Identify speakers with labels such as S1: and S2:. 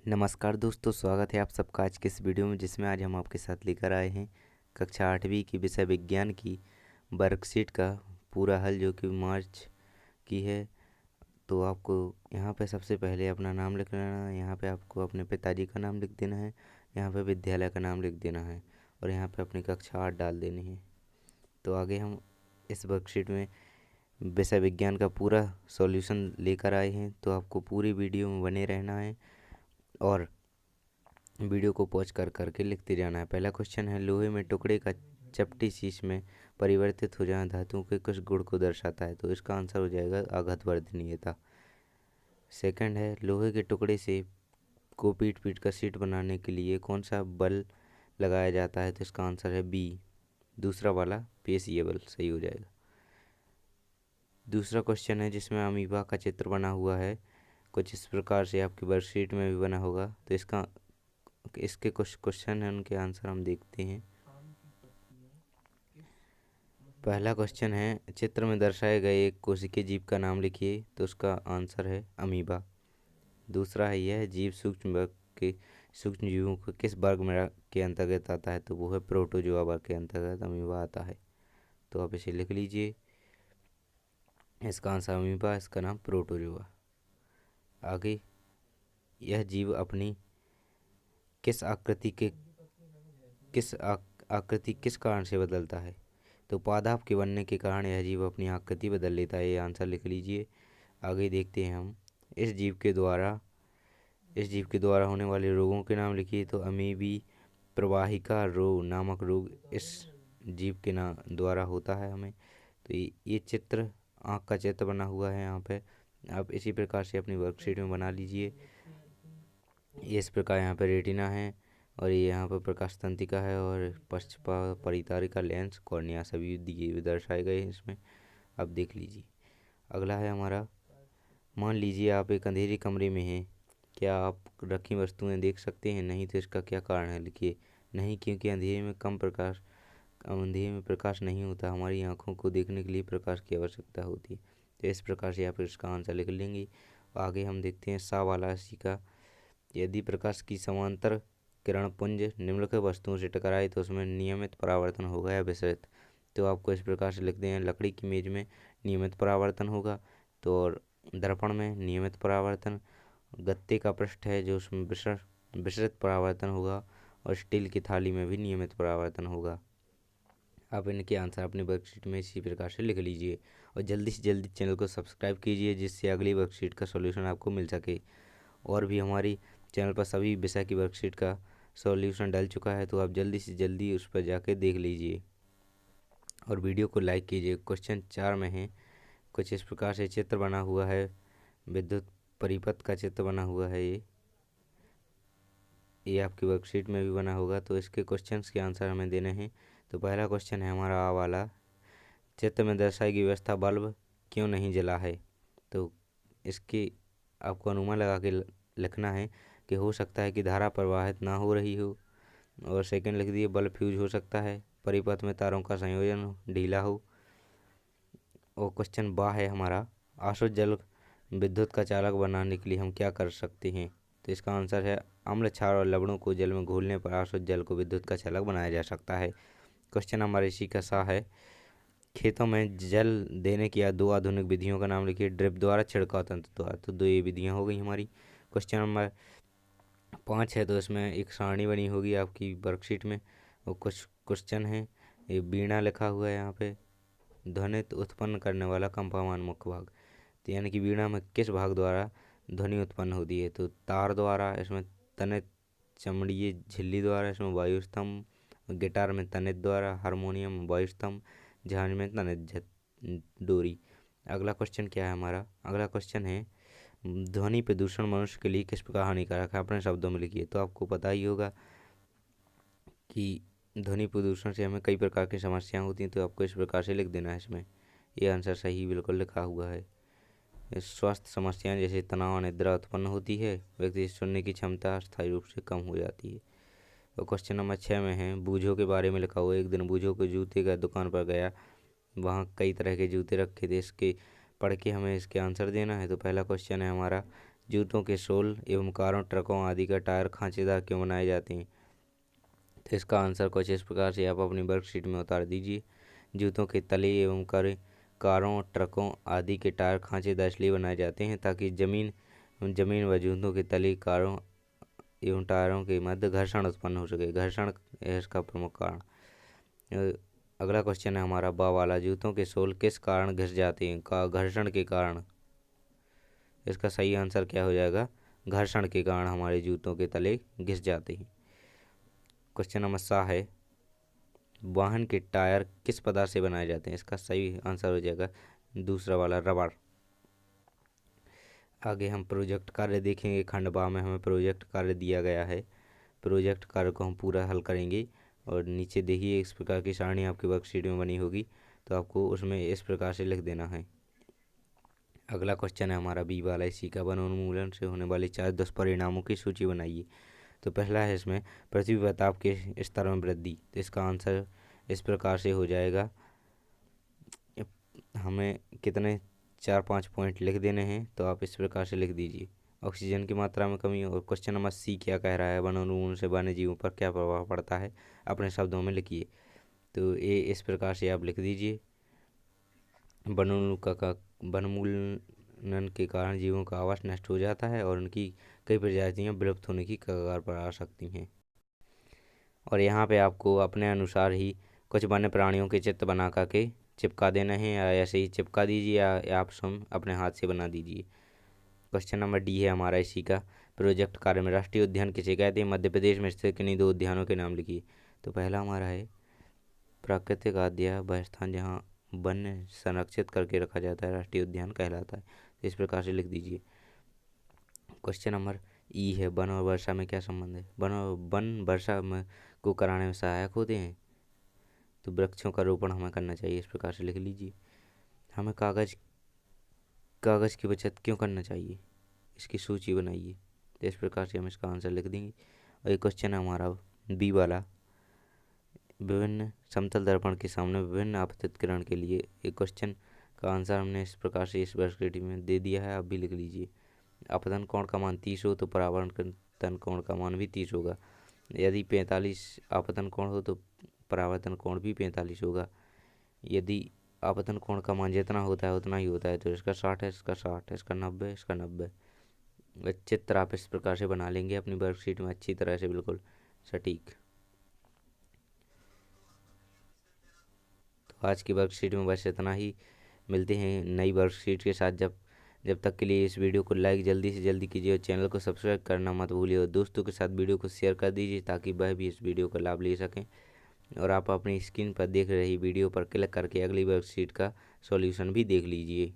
S1: नमस्कार दोस्तों, स्वागत है आप सबका आज के इस वीडियो में, जिसमें आज हम आपके साथ लेकर आए हैं कक्षा 8वीं की विषय विज्ञान की वर्कशीट का पूरा हल, जो कि मार्च की है। तो आपको यहाँ पे सबसे पहले अपना नाम लिख लेना है। यहाँ पे आपको अपने पिताजी का नाम लिख देना है, यहाँ पे विद्यालय का नाम लिख देना है और यहाँ पे अपनी कक्षा 8 डाल देनी है। तो आगे हम इस वर्कशीट में विषय विज्ञान का पूरा सॉल्यूशन लेकर आए हैं, तो आपको पूरी वीडियो में बने रहना है और वीडियो को पॉज कर करके लिखते जाना है। पहला क्वेश्चन है, लोहे में टुकड़े का चपटी शीश में परिवर्तित हो जाना धातुओं के कुछ गुण को दर्शाता है। तो इसका आंसर हो जाएगा आघात वर्धनीयता। सेकंड है, लोहे के टुकड़े से को पीट पीट कर शीट बनाने के लिए कौन सा बल लगाया जाता है। तो इसका आंसर है बी, दूसरा वाला पेशीय बल सही हो जाएगा। दूसरा क्वेश्चन है, जिसमें अमीबा का चित्र बना हुआ है, कुछ इस प्रकार से आपकी वर्कशीट में भी बना होगा। तो इसके कुछ क्वेश्चन हैं, उनके आंसर हम देखते हैं। पहला क्वेश्चन है, चित्र में दर्शाए गए एक कोशिकीय जीव का नाम लिखिए। तो उसका आंसर है अमीबा। दूसरा है, यह जीव सूक्ष्म जीवों को किस वर्ग में के अंतर्गत आता है। तो वो है प्रोटोजोआ वर्ग के अंतर्गत अमीबा आता है। तो आप इसे लिख लीजिए, इसका आंसर अमीबा, इसका नाम प्रोटोजोआ। आगे, यह जीव अपनी किस आकृति किस कारण से बदलता है। तो पादप के बनने के कारण यह जीव अपनी आकृति बदल लेता है। ये आंसर लिख लीजिए। आगे देखते हैं हम, इस जीव के द्वारा होने वाले रोगों के नाम लिखिए। तो अमीबी प्रवाहिका रोग नामक रोग इस जीव के नाम द्वारा होता है हमें। तो ये चित्र आँख का चित्र बना हुआ है यहाँ पे। आप इसी प्रकार से अपनी वर्कशीट में बना लीजिए। ये इस प्रकार यहाँ पे रेटिना है और ये यहाँ पर प्रकाश तंत्रिका है और पक्षपा परितारिका लेंस कॉर्निया सभी दिए दर्शाए गए हैं इसमें। अब देख लीजिए। अगला है हमारा, मान लीजिए आप एक अंधेरे कमरे में हैं, क्या आप रखी वस्तुएं देख सकते हैं। नहीं, तो इसका क्या कारण है, लिखिए। नहीं, क्योंकि अंधेरे में प्रकाश नहीं होता, हमारी आंखों को देखने के लिए प्रकाश की आवश्यकता होती है। तो इस प्रकार से आप इसका आंसर लिख लेंगे। आगे हम देखते हैं सा वाला राशि का, यदि प्रकाश की समांतर किरण पुंज निम्नलिखित वस्तुओं से टकराए तो उसमें नियमित परावर्तन होगा या विसरित। तो आपको इस प्रकार से लिखते हैं, लकड़ी की मेज में नियमित परावर्तन होगा, तो और दर्पण में नियमित परावर्तन, गत्ते का पृष्ठ है जो उसमें विसरित परावर्तन होगा, और स्टील की थाली में भी नियमित परावर्तन होगा। आप इनके आंसर अपनी वर्कशीट में इसी प्रकार से लिख लीजिए और जल्दी से जल्दी चैनल को सब्सक्राइब कीजिए, जिससे अगली वर्कशीट का सॉल्यूशन आपको मिल सके। और भी हमारी चैनल पर सभी विषय की वर्कशीट का सॉल्यूशन डल चुका है, तो आप जल्दी से जल्दी उस पर जाके देख लीजिए और वीडियो को लाइक कीजिए। क्वेश्चन 4 में है, कुछ इस प्रकार से चित्र बना हुआ है, विद्युत परिपथ का चित्र बना हुआ है। ये आपकी वर्कशीट में भी बना होगा। तो इसके क्वेश्चंस के आंसर हमें देने हैं। तो पहला क्वेश्चन है हमारा आ वाला, चित्र में दर्शाई गई व्यवस्था बल्ब क्यों नहीं जला है। तो इसके आपको अनुमान लगा के लिखना है कि हो सकता है कि धारा प्रवाहित ना हो रही हो। और सेकंड लिख दिए, बल्ब फ्यूज हो सकता है, परिपथ में तारों का संयोजन ढीला हो। और क्वेश्चन बा है हमारा, आशुद्ध जल विद्युत का चालक बनाने के लिए हम क्या कर सकते हैं। तो इसका आंसर है, अम्ल क्षार और लवणों को जल में घोलने पर आशुद्ध जल को विद्युत का चालक बनाया जा सकता है। क्वेश्चन नंबर इसी का सा है, खेतों में जल देने की दो आधुनिक विधियों का नाम लिखिए। ड्रिप द्वारा, छिड़काव तंत्र द्वारा। तो दो ये विधियाँ हो गई हमारी। क्वेश्चन नंबर 5 है, तो इसमें एक सारणी बनी होगी आपकी वर्कशीट में और कुछ क्वेश्चन है। ये वीणा लिखा हुआ है यहाँ पे, ध्वनि उत्पन्न करने वाला कंपावन मुख्य भाग। तो यानी कि वीणा में किस भाग द्वारा ध्वनि उत्पन्न होती है। तो तार द्वारा, इसमें तनित चमड़ीय झिल्ली द्वारा, इसमें वायु स्तंभ, गिटार में तनित द्वारा, हारमोनियम वायु स्तंभ, जहाज में तनित डोरी। अगला क्वेश्चन क्या है हमारा, अगला क्वेश्चन है, ध्वनि प्रदूषण मनुष्य के लिए किस प्रकार हानिकारक है, अपने शब्दों में लिखिए। तो आपको पता ही होगा कि ध्वनि प्रदूषण से हमें कई प्रकार की समस्याएं होती हैं। तो आपको इस प्रकार से लिख देना है इसमें। ये आंसर सही बिल्कुल लिखा हुआ है। स्वास्थ्य समस्याएं जैसे तनाव, निद्रा उत्पन्न होती है, व्यक्ति की सुनने की क्षमता स्थायी रूप से कम हो जाती है। और क्वेश्चन नंबर 6 में है, बूझों के बारे में लिखा हुआ है। एक दिन बूझों के जूते का दुकान पर गया, वहाँ कई तरह के जूते रखे थे। इसके पढ़ के हमें इसके आंसर देना है। तो पहला क्वेश्चन है हमारा, जूतों के सोल एवं कारों, ट्रकों आदि का टायर खांचेदार क्यों बनाए जाते हैं? तो इसका आंसर कुछ इस प्रकार से आप अपनी वर्कशीट में उतार दीजिए। जूतों के तले एवं कारों, ट्रकों आदि के टायर खांचेदार इसलिए बनाए जाते हैं ताकि जमीन जमीन व जूतों के तले, कारों एवं टायरों के मध्य घर्षण उत्पन्न हो सके। घर्षण है इसका प्रमुख कारण। अगला क्वेश्चन है हमारा बा वाला, जूतों के सोल किस कारण घिस जाते हैं? का घर्षण के कारण। इसका सही आंसर क्या हो जाएगा? घर्षण के कारण हमारे जूतों के तले घिस जाते हैं। क्वेश्चन नंबर 7 है, वाहन के टायर किस पदार्थ से बनाए जाते हैं? इसका सही आंसर हो जाएगा दूसरा वाला, रबड़। आगे हम प्रोजेक्ट कार्य देखेंगे। खंड बा में हमें प्रोजेक्ट कार्य दिया गया है। प्रोजेक्ट कार्य को हम पूरा हल करेंगे और नीचे देखिए इस प्रकार की सारणी आपकी वर्कशीट में बनी होगी, तो आपको उसमें इस प्रकार से लिख देना है। अगला क्वेश्चन है हमारा बी वाला, इसी का वनोन्मूलन से होने वाले 4 दुष्परिणामों की सूची बनाइए। तो पहला है इसमें पृथ्वी पर ताप के स्तर में वृद्धि। तो इसका आंसर इस प्रकार से हो जाएगा, हमें कितने 4-5 पॉइंट लिख देने हैं, तो आप इस प्रकार से लिख दीजिए। ऑक्सीजन की मात्रा में कमी। और क्वेश्चन नंबर सी क्या कह रहा है, वनोन्मूलन से वन्य जीवों पर क्या प्रभाव पड़ता है, अपने शब्दों में लिखिए। तो ये इस प्रकार से आप लिख दीजिए, वनोन्मूलन के कारण जीवों का आवास नष्ट हो जाता है और उनकी कई प्रजातियां विलुप्त होने की कगार पर आ सकती हैं। और यहाँ पे आपको अपने अनुसार ही कुछ वन्य प्राणियों के चित्र बना करके चिपका देना है, या ऐसे ही चिपका दीजिए या आप स्वयं अपने हाथ से बना दीजिए। क्वेश्चन नंबर डी है हमारा इसी का, प्रोजेक्ट कार्य में राष्ट्रीय उद्यान किसे कहते हैं? मध्य प्रदेश में स्थित किन्हीं 2 उद्यानों के नाम लिखिए। तो पहला हमारा है प्राकृतिक आद्या, वह स्थान जहाँ वन संरक्षित करके रखा जाता है, राष्ट्रीय उद्यान कहलाता है। तो इस प्रकार से लिख दीजिए। क्वेश्चन नंबर ई है, वन और वर्षा में क्या संबंध है? वन वर्षा में को कराने में सहायक होते हैं, तो वृक्षों का रोपण हमें करना चाहिए। इस प्रकार से लिख लीजिए। हमें कागज़ की बचत क्यों करना चाहिए, इसकी सूची बनाइए। तो इस प्रकार से हम इसका आंसर लिख देंगे। और एक क्वेश्चन है हमारा बी वाला, विभिन्न समतल दर्पण के सामने विभिन्न आपतित किरण के लिए। एक क्वेश्चन का आंसर हमने इस प्रकार से इस वर्कशीट में दे दिया है, आप भी लिख लीजिए। अपतन कोण का मान 30 हो तो परावर्तन कोण का मान भी 30 होगा। यदि 45 आपतन कोण हो तो परावर्तन कोण भी 45 होगा। यदि आपतन कोण का मान जितना होता है उतना ही होता है, तो इसका 60 है, इसका 60 है, इसका 90 है, इसका 90 है। चित्र आप इस प्रकार से बना लेंगे अपनी वर्कशीट में अच्छी तरह से, बिल्कुल सटीक। तो आज की वर्कशीट में बस इतना ही। मिलते हैं नई वर्कशीट के साथ। जब तक के लिए इस वीडियो को लाइक जल्दी से जल्दी कीजिए और चैनल को सब्सक्राइब करना मत भूलिए और दोस्तों के साथ वीडियो को शेयर कर दीजिए ताकि वह भी इस वीडियो का लाभ ले सकें। और आप अपनी स्क्रीन पर देख रही वीडियो पर क्लिक करके अगली वर्कशीट का सॉल्यूशन भी देख लीजिए।